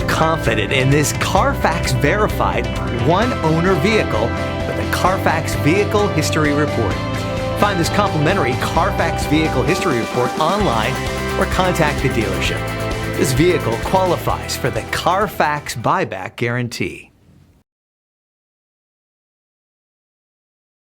Feel confident in this Carfax verified one-owner vehicle with a Carfax Vehicle History Report. Find this complimentary Carfax Vehicle History Report online or contact the dealership. This vehicle qualifies for the Carfax buyback guarantee.